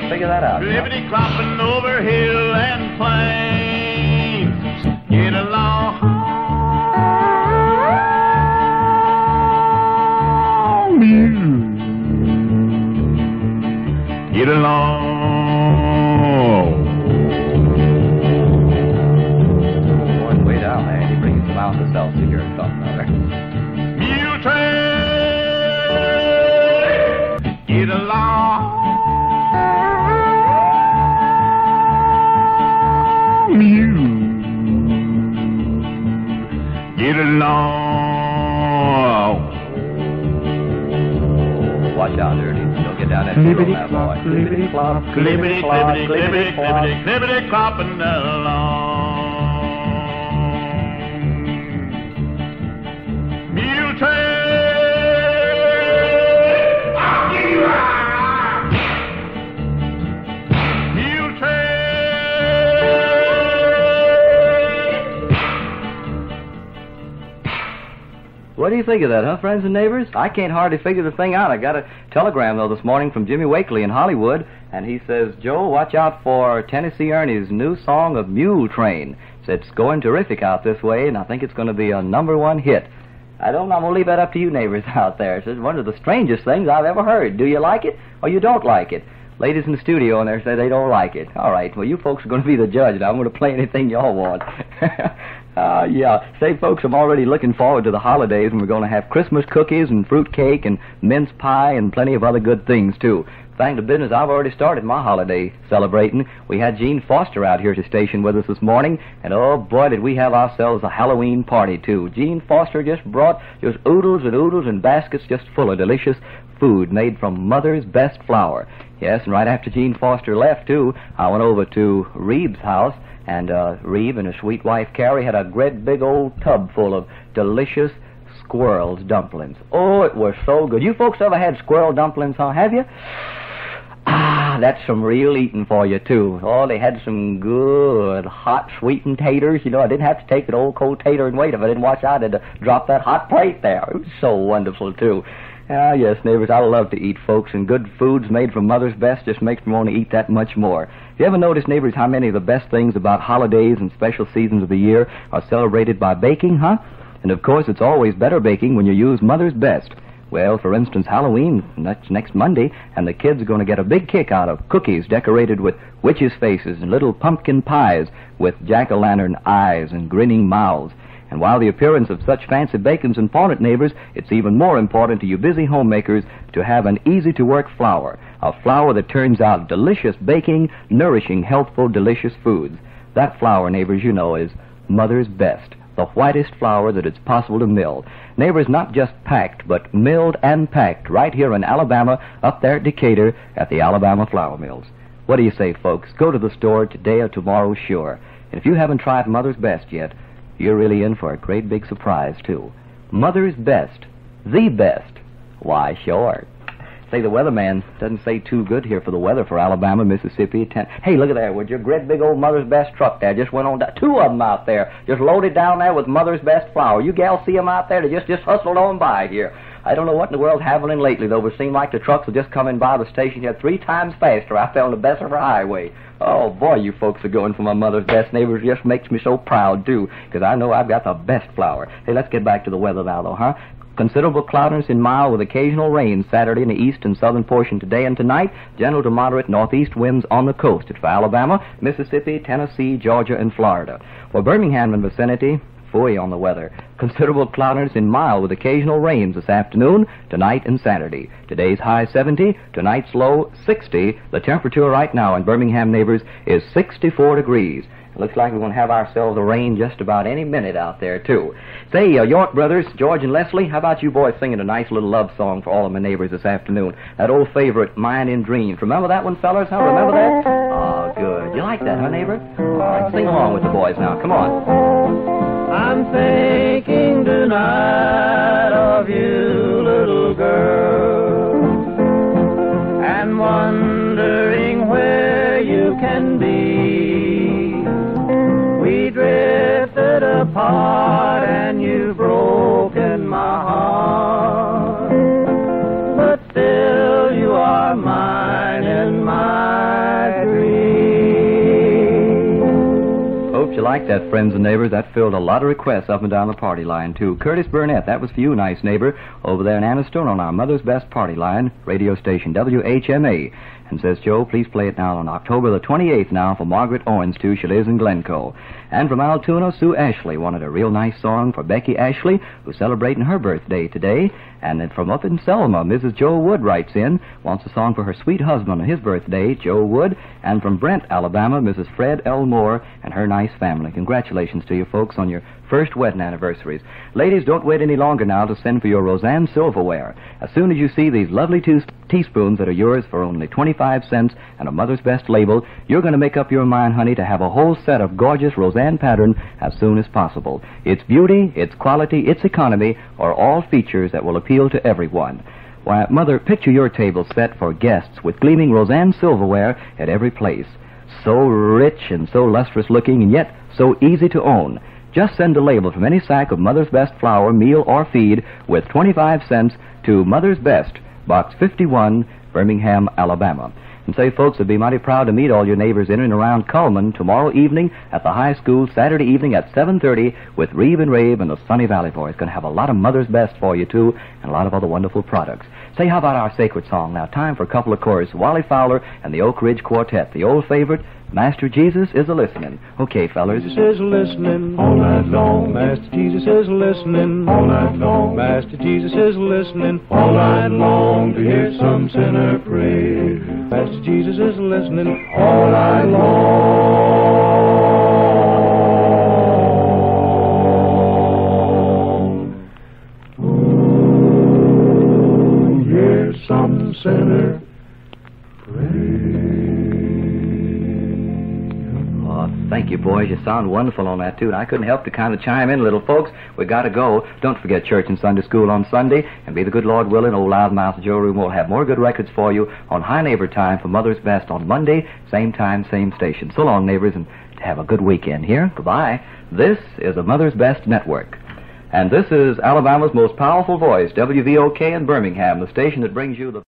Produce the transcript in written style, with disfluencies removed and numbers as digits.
figure that out. Clippity-clopping over hill and plain. Get along. Get along. Boy, way down there. He brings some out to sell cigarettes or something or other. Mule train. Get along. Get along. Watch out, Dirty. Don't get down that hill, that boy. Clippity-clop, clippity-clop, clippity-clop, clippity-clopping along. Mule train. I'll give you a mule train. What do you think of that, huh, friends and neighbors? I can't hardly figure the thing out. I got a telegram, though, this morning from Jimmy Wakely in Hollywood, and he says, Joe, watch out for Tennessee Ernie's new song of Mule Train. It's going terrific out this way, and I think it's going to be a #1 hit. I don't know. I'm going to leave that up to you neighbors out there. It's one of the strangest things I've ever heard. Do you like it, or you don't like it? Ladies in the studio in there say they don't like it. All right, well, you folks are going to be the judge, and I'm going to play anything y'all want. Yeah. Say, folks, I'm already looking forward to the holidays, and we're going to have Christmas cookies and fruit cake and mince pie and plenty of other good things, too. Thank to business, I've already started my holiday celebrating. We had Gene Foster out here at the station with us this morning, and oh boy, did we have ourselves a Halloween party, too. Gene Foster just brought just oodles and baskets just full of delicious food made from Mother's best flour. Yes, and right after Gene Foster left, too, I went over to Reeve's house, and Reeve and his sweet wife, Carrie, had a great big old tub full of delicious squirrel's dumplings. Oh, it was so good. You folks ever had squirrel dumplings, huh? Have you? Ah, that's some real eating for you, too. Oh, they had some good hot sweetened taters. You know, I didn't have to take an old cold tater and wait. If I didn't watch out, I had to drop that hot plate there. It was so wonderful, too. Ah, yes, neighbors, I love to eat, folks, and good foods made from Mother's best just makes me want to eat that much more. You ever notice, neighbors, how many of the best things about holidays and special seasons of the year are celebrated by baking, huh? And, of course, it's always better baking when you use Mother's best. Well, for instance, Halloween, that's next Monday, and the kids are going to get a big kick out of cookies decorated with witches' faces and little pumpkin pies with jack-o'-lantern eyes and grinning mouths. And while the appearance of such fancy bacon's important, neighbors, it's even more important to you busy homemakers to have an easy-to-work flour, a flour that turns out delicious baking, nourishing, healthful, delicious foods. That flour, neighbors, you know, is Mother's best, the whitest flour that it's possible to mill. Neighbors, not just packed, but milled and packed right here in Alabama, up there at Decatur at the Alabama Flour Mills. What do you say, folks? Go to the store today or tomorrow, sure. And if you haven't tried Mother's best yet, you're really in for a great big surprise, too. Mother's best. The best. Why, sure. Say, the weatherman doesn't say too good here for the weather for Alabama, Mississippi. Hey, look at there. With your great big old Mother's best truck there. Just went on down. Two of them out there. Just loaded down there with Mother's best flour. You gals see them out there? They just hustled on by here. I don't know what in the world's happening lately, though. It seemed like the trucks are just coming by the station here 3 times faster out there on the Bessemer Highway. Oh, boy, you folks are going for my Mother's best, neighbors. It just makes me so proud, too, because I know I've got the best flour. Hey, let's get back to the weather now, though, huh? Considerable cloudiness in mild with occasional rain Saturday in the east and southern portion today and tonight. Gentle to moderate northeast winds on the coast. It's for Alabama, Mississippi, Tennessee, Georgia, and Florida. For Birmingham and vicinity, phooey on the weather. Considerable cloudiness in mild with occasional rains this afternoon, tonight, and Saturday. Today's high 70, tonight's low 60. The temperature right now in Birmingham, neighbors, is 64 degrees. It looks like we're going to have ourselves a rain just about any minute out there, too. Say, York brothers, George and Leslie, how about you boys singing a nice little love song for all of my neighbors this afternoon? That old favorite, Mine in Dreams. Remember that one, fellas? Huh? Remember that? Oh, good. You like that, huh, neighbor? All right, sing along with the boys now. Come on. I'm thinking tonight of you, little girl, and wondering where you can be. We drifted apart and you've broken my heart, but still you are mine and mine. like that, friends and neighbors. That filled a lot of requests up and down the party line, too. Curtis Burnett, that was for you, nice neighbor, over there in Anniston on our Mother's Best party line, radio station WHMA. And says, Joe, please play it now on October the 28th now for Margaret Owens, too. She lives in Glencoe. And from Altoona, Sue Ashley wanted a real nice song for Becky Ashley, who's celebrating her birthday today. And then from up in Selma, Mrs. Joe Wood writes in, wants a song for her sweet husband on his birthday, Joe Wood. And from Brent, Alabama, Mrs. Fred L. Moore and her nice family. Congratulations to you folks on your first wedding anniversaries. Ladies, don't wait any longer now to send for your Roseanne silverware. As soon as you see these lovely teaspoons that are yours for only 25 cents and a Mother's Best label, you're going to make up your mind, honey, to have a whole set of gorgeous Roseanne pattern as soon as possible. Its beauty, its quality, its economy are all features that will appeal to everyone. Why, Mother, picture your table set for guests with gleaming Roseanne silverware at every place. So rich and so lustrous looking and yet so easy to own. Just send a label from any sack of Mother's Best flour, meal, or feed with 25 cents to Mother's Best, Box 51, Birmingham, Alabama. And say, folks, I'd be mighty proud to meet all your neighbors in and around Cullman tomorrow evening at the high school, Saturday evening at 7:30 with Reeve and Rave and the Sunny Valley Boys. Going to have a lot of Mother's Best for you, too, and a lot of other wonderful products. Say, how about our sacred song? Now, time for a couple of choruses. Wally Fowler and the Oak Ridge Quartet, the old favorite, Master Jesus is a-listening. Okay, fellers. Jesus is listening all night long. Master Jesus is listening all night long. Master Jesus is listening all night long to hear some sinner pray. Master Jesus is listening all night long. Ooh, hear some sinner pray. Thank you, boys. You sound wonderful on that, too. And I couldn't help to kind of chime in a little, folks. We got to go. Don't forget church and Sunday school on Sunday. And be the good Lord willing, old loudmouth Joe Room will have more good records for you on High Neighbor Time for Mother's Best on Monday, same time, same station. So long, neighbors, and have a good weekend here. Goodbye. This is the Mother's Best Network. And this is Alabama's most powerful voice, WVOK in Birmingham, the station that brings you the...